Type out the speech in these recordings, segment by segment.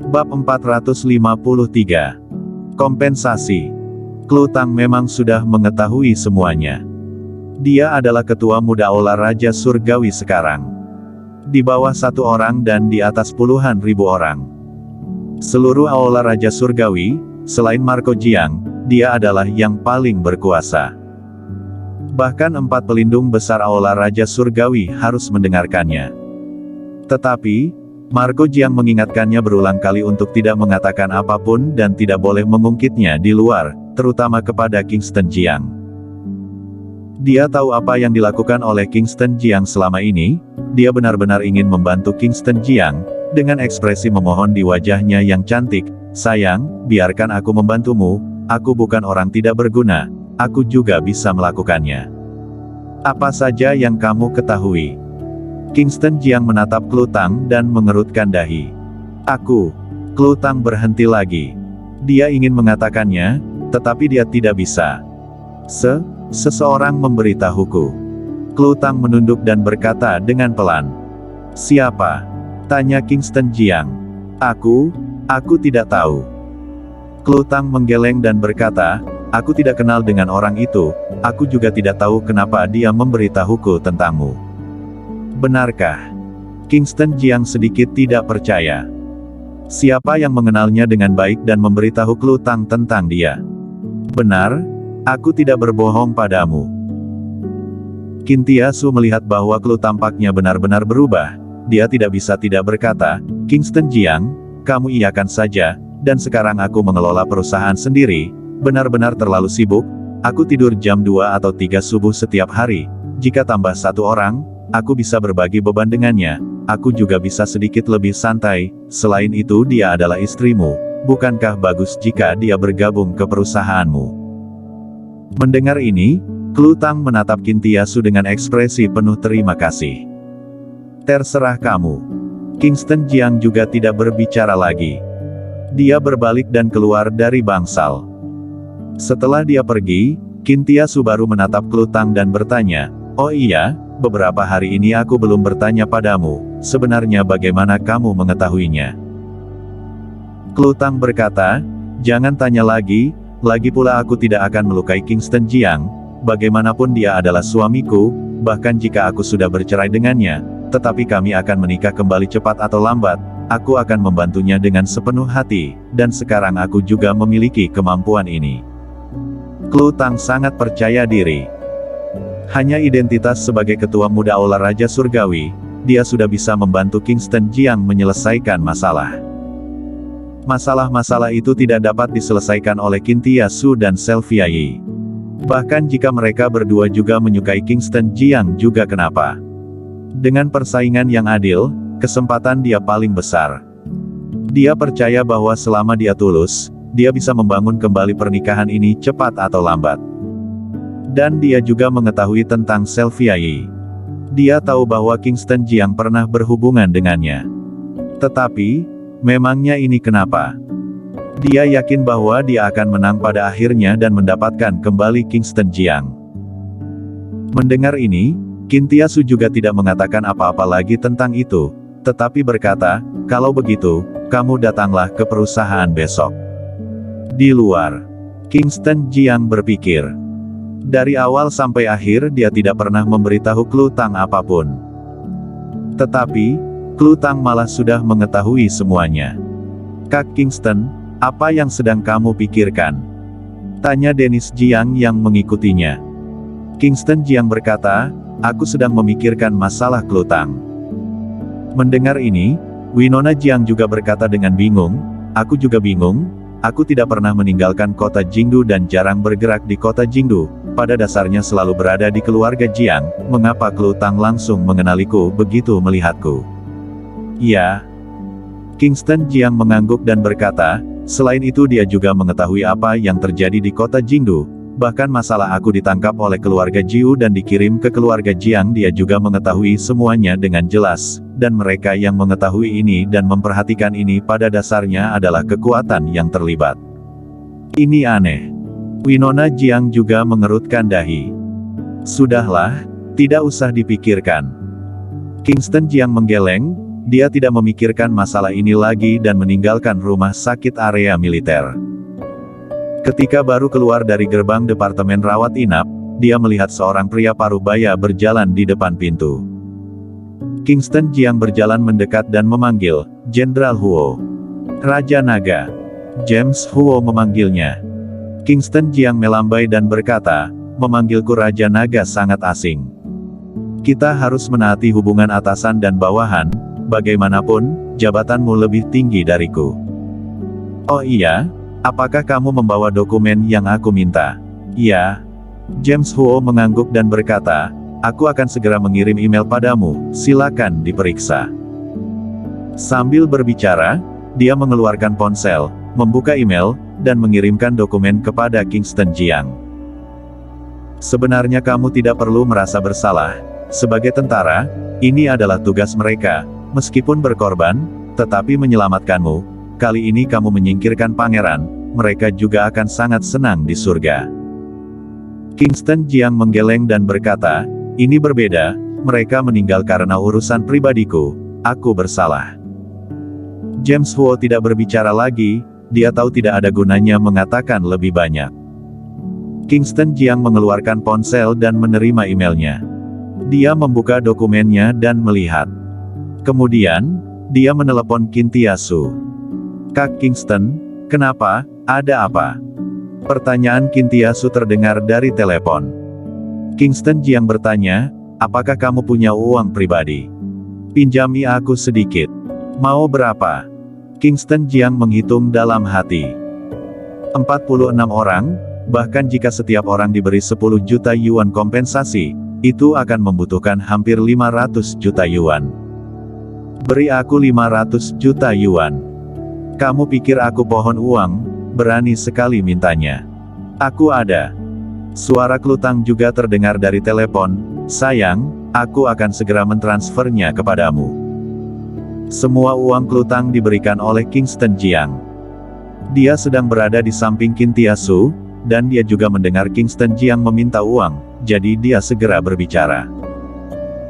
Bab 453. Kompensasi. Klutang memang sudah mengetahui semuanya. Dia adalah ketua muda Aula Raja Surgawi sekarang. Di bawah 1 orang dan di atas puluhan ribu orang. Seluruh Aula Raja Surgawi, selain Marco Jiang, dia adalah yang paling berkuasa. Bahkan 4 pelindung besar Aula Raja Surgawi harus mendengarkannya. Tetapi, Marco Jiang mengingatkannya berulang kali untuk tidak mengatakan apapun dan tidak boleh mengungkitnya di luar, terutama kepada Kingston Jiang. Dia tahu apa yang dilakukan oleh Kingston Jiang selama ini. Dia benar-benar ingin membantu Kingston Jiang, dengan ekspresi memohon di wajahnya yang cantik. Sayang, biarkan aku membantumu, aku bukan orang tidak berguna, aku juga bisa melakukannya. Apa saja yang kamu ketahui? Kingston Jiang menatap Klutang dan mengerutkan dahi. Klutang berhenti lagi. Dia ingin mengatakannya, tetapi dia tidak bisa. Seseorang memberitahuku. Klutang menunduk dan berkata dengan pelan. Siapa? Tanya Kingston Jiang. Aku tidak tahu. Klutang menggeleng dan berkata, aku tidak kenal dengan orang itu, aku juga tidak tahu kenapa dia memberitahuku tentangmu. Benarkah? Kingston Jiang sedikit tidak percaya. Siapa yang mengenalnya dengan baik dan memberitahu Klutang tentang dia? Benar, aku tidak berbohong padamu. Kintiasu melihat bahwa Klu tampaknya benar-benar berubah. Dia tidak bisa tidak berkata, Kingston Jiang, kamu iakan saja, dan sekarang aku mengelola perusahaan sendiri, benar-benar terlalu sibuk, aku tidur jam 2 atau 3 subuh setiap hari, jika tambah 1 orang, aku bisa berbagi beban dengannya, aku juga bisa sedikit lebih santai, selain itu dia adalah istrimu, bukankah bagus jika dia bergabung ke perusahaanmu? Mendengar ini, Klutang menatap Kintiasu dengan ekspresi penuh terima kasih. Terserah kamu. Kingston Jiang juga tidak berbicara lagi. Dia berbalik dan keluar dari bangsal. Setelah dia pergi, Kintiasu baru menatap Klutang dan bertanya, oh iya, beberapa hari ini aku belum bertanya padamu, sebenarnya bagaimana kamu mengetahuinya? Klutang berkata, jangan tanya lagi pula aku tidak akan melukai Kingston Jiang, bagaimanapun dia adalah suamiku, bahkan jika aku sudah bercerai dengannya, tetapi kami akan menikah kembali cepat atau lambat, aku akan membantunya dengan sepenuh hati, dan sekarang aku juga memiliki kemampuan ini. Klutang sangat percaya diri. Hanya identitas sebagai ketua muda Aula Raja Surgawi, dia sudah bisa membantu Kingston Jiang menyelesaikan masalah. Masalah-masalah itu tidak dapat diselesaikan oleh Kintiasu dan Sylvia Yi. Bahkan jika mereka berdua juga menyukai Kingston Jiang juga kenapa? Dengan persaingan yang adil, kesempatan dia paling besar. Dia percaya bahwa selama dia tulus, dia bisa membangun kembali pernikahan ini cepat atau lambat. Dan dia juga mengetahui tentang Sylvia Yi. Dia tahu bahwa Kingston Jiang pernah berhubungan dengannya. Tetapi, memangnya ini kenapa? Dia yakin bahwa dia akan menang pada akhirnya dan mendapatkan kembali Kingston Jiang. Mendengar ini, Kintiasu juga tidak mengatakan apa-apa lagi tentang itu, tetapi berkata, kalau begitu, kamu datanglah ke perusahaan besok. Di luar, Kingston Jiang berpikir. Dari awal sampai akhir dia tidak pernah memberitahu Klutang apapun. Tetapi, Klutang malah sudah mengetahui semuanya. Kak Kingston, apa yang sedang kamu pikirkan? Tanya Dennis Jiang yang mengikutinya. Kingston Jiang berkata, aku sedang memikirkan masalah Klutang. Mendengar ini, Winona Jiang juga berkata dengan bingung, aku juga bingung, aku tidak pernah meninggalkan kota Jingdu dan jarang bergerak di kota Jingdu, pada dasarnya selalu berada di keluarga Jiang, mengapa Klutang langsung mengenaliku begitu melihatku? Ya. Kingston Jiang mengangguk dan berkata, selain itu dia juga mengetahui apa yang terjadi di kota Jingdu, bahkan masalah aku ditangkap oleh keluarga Jiu dan dikirim ke keluarga Jiang dia juga mengetahui semuanya dengan jelas, dan mereka yang mengetahui ini dan memperhatikan ini pada dasarnya adalah kekuatan yang terlibat. Ini aneh. Winona Jiang juga mengerutkan dahi. Sudahlah, tidak usah dipikirkan. Kingston Jiang menggeleng, dia tidak memikirkan masalah ini lagi dan meninggalkan rumah sakit area militer. Ketika baru keluar dari gerbang departemen rawat inap, dia melihat seorang pria parubaya berjalan di depan pintu. Kingston Jiang berjalan mendekat dan memanggil, "Jenderal Huo." "Raja Naga." James Huo memanggilnya. Kingston Jiang melambai dan berkata, "Memanggilku Raja Naga sangat asing. Kita harus menaati hubungan atasan dan bawahan, bagaimanapun, jabatanmu lebih tinggi dariku." "Oh iya? Apakah kamu membawa dokumen yang aku minta?" "Iya." James Huo mengangguk dan berkata, "Aku akan segera mengirim email padamu, silakan diperiksa." Sambil berbicara, dia mengeluarkan ponsel, membuka email, dan mengirimkan dokumen kepada Kingston Jiang. "Sebenarnya kamu tidak perlu merasa bersalah. Sebagai tentara, ini adalah tugas mereka, meskipun berkorban, tetapi menyelamatkanmu. Kali ini kamu menyingkirkan pangeran, mereka juga akan sangat senang di surga." Kingston Jiang menggeleng dan berkata, "Ini berbeda, mereka meninggal karena urusan pribadiku, aku bersalah." James Huo tidak berbicara lagi, dia tahu tidak ada gunanya mengatakan lebih banyak. Kingston Jiang mengeluarkan ponsel dan menerima emailnya. Dia membuka dokumennya dan melihat. Kemudian, dia menelepon Kintia Su. "Kak Kingston, kenapa, ada apa?" Pertanyaan Kintia Su terdengar dari telepon. Kingston Jiang bertanya, "Apakah kamu punya uang pribadi? Pinjami aku sedikit." "Mau berapa?" Kingston Jiang menghitung dalam hati. 46 orang, bahkan jika setiap orang diberi 10 juta yuan kompensasi, itu akan membutuhkan hampir 500 juta yuan. "Beri aku 500 juta yuan. Kamu pikir aku pohon uang, berani sekali mintanya." "Aku ada." Suara Klutang juga terdengar dari telepon, "Sayang, aku akan segera mentransfernya kepadamu." Semua uang Klutang diberikan oleh Kingston Jiang. Dia sedang berada di samping Kintia Su, dan dia juga mendengar Kingston Jiang meminta uang, jadi dia segera berbicara.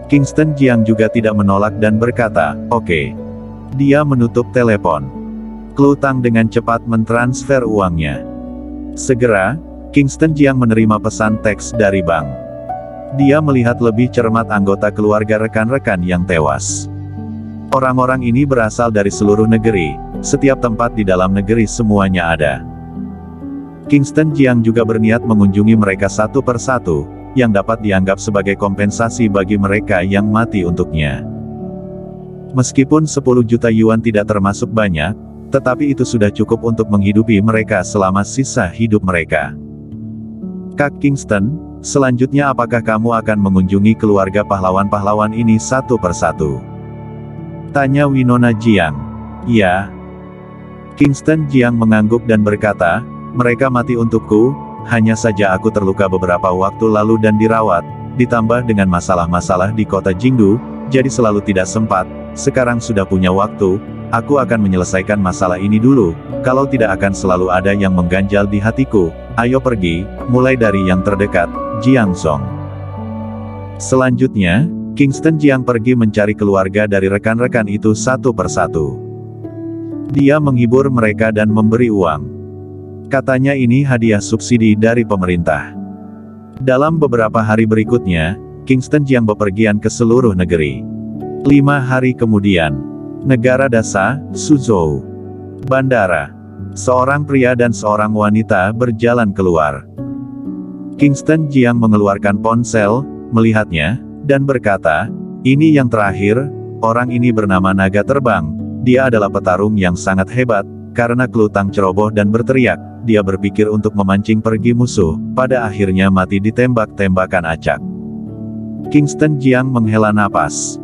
Kingston Jiang juga tidak menolak dan berkata, "Oke." Dia menutup telepon. Klutang dengan cepat mentransfer uangnya. Segera, Kingston Jiang menerima pesan teks dari bank. Dia melihat lebih cermat anggota keluarga rekan-rekan yang tewas. Orang-orang ini berasal dari seluruh negeri, setiap tempat di dalam negeri semuanya ada. Kingston Jiang juga berniat mengunjungi mereka satu persatu, yang dapat dianggap sebagai kompensasi bagi mereka yang mati untuknya. Meskipun 10 juta yuan tidak termasuk banyak, tetapi itu sudah cukup untuk menghidupi mereka selama sisa hidup mereka. "Kak Kingston, selanjutnya apakah kamu akan mengunjungi keluarga pahlawan-pahlawan ini satu persatu?" tanya Winona Jiang. "Ya." Kingston Jiang mengangguk dan berkata, "Mereka mati untukku, hanya saja aku terluka beberapa waktu lalu dan dirawat, ditambah dengan masalah-masalah di kota Jingdu, jadi selalu tidak sempat. Sekarang sudah punya waktu, aku akan menyelesaikan masalah ini dulu, kalau tidak akan selalu ada yang mengganjal di hatiku. Ayo pergi, mulai dari yang terdekat, Jiang Song." Selanjutnya, Kingston Jiang pergi mencari keluarga dari rekan-rekan itu satu persatu. Dia menghibur mereka dan memberi uang. Katanya ini hadiah subsidi dari pemerintah. Dalam beberapa hari berikutnya, Kingston Jiang bepergian ke seluruh negeri. 5 hari kemudian, negara Dasa, Suzhou. Bandara. Seorang pria dan seorang wanita berjalan keluar. Kingston Jiang mengeluarkan ponsel, melihatnya, dan berkata, "Ini yang terakhir, orang ini bernama Naga Terbang, dia adalah petarung yang sangat hebat, karena Klutang ceroboh dan berteriak, dia berpikir untuk memancing pergi musuh, pada akhirnya mati ditembak-tembakan acak." Kingston Jiang menghela napas.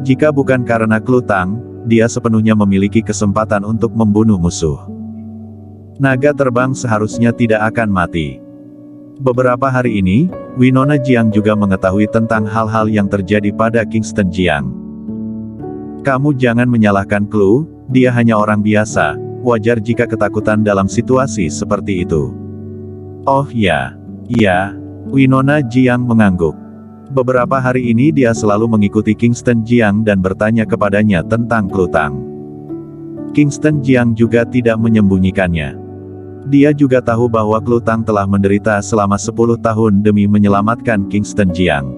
Jika bukan karena Klutang, dia sepenuhnya memiliki kesempatan untuk membunuh musuh. Naga Terbang seharusnya tidak akan mati. Beberapa hari ini, Winona Jiang juga mengetahui tentang hal-hal yang terjadi pada Kingston Jiang. "Kamu jangan menyalahkan Klu, dia hanya orang biasa, wajar jika ketakutan dalam situasi seperti itu." "Oh ya, iya." Winona Jiang mengangguk. Beberapa hari ini dia selalu mengikuti Kingston Jiang dan bertanya kepadanya tentang Klutang. Kingston Jiang juga tidak menyembunyikannya. Dia juga tahu bahwa Klutang telah menderita selama 10 tahun demi menyelamatkan Kingston Jiang.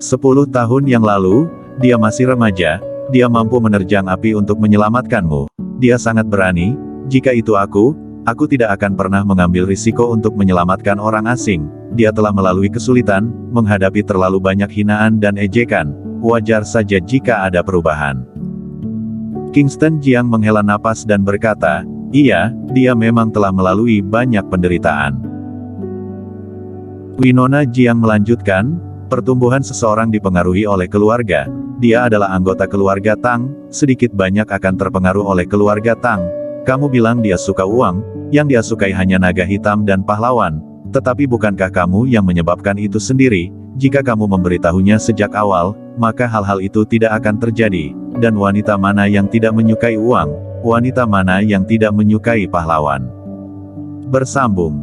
10 tahun yang lalu, dia masih remaja, dia mampu menerjang api untuk menyelamatkanmu. Dia sangat berani, jika itu aku tidak akan pernah mengambil risiko untuk menyelamatkan orang asing. Dia telah melalui kesulitan, menghadapi terlalu banyak hinaan dan ejekan, wajar saja jika ada perubahan. Kingston Jiang menghela napas dan berkata, iya, dia memang telah melalui banyak penderitaan. Winona Jiang melanjutkan, pertumbuhan seseorang dipengaruhi oleh keluarga. Dia adalah anggota keluarga Tang, sedikit banyak akan terpengaruh oleh keluarga Tang. Kamu bilang dia suka uang, yang dia sukai hanya naga hitam dan pahlawan. Tetapi bukankah kamu yang menyebabkan itu sendiri? Jika kamu memberitahunya sejak awal, maka hal-hal itu tidak akan terjadi. Dan wanita mana yang tidak menyukai uang? Wanita mana yang tidak menyukai pahlawan? Bersambung.